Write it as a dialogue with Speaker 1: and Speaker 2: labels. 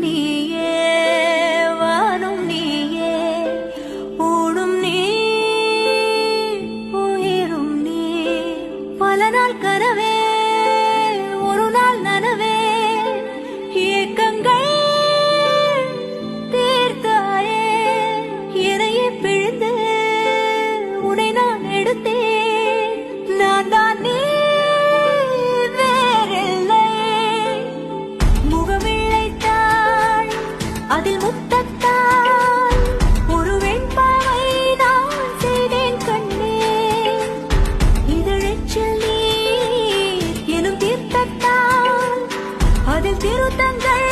Speaker 1: நீயே வானும் நீயே ஊடும் நீ உயிரும் நீ பல நாள் கனவே ஒரு நாள் நனவே ஏக்கங்கள் தீர்த்தாயே இறையை பிழிந்து உன்னை நான் எடுத்தேன் நான் தான் நீ அதில் முத்தத்தால் ஒரு வெண்பாவை நான் செய்தேன் கண்ணே இதழெச்சில் நீர் எனும் தீர்த்தத்தால் அதில் திருத்தங்கள்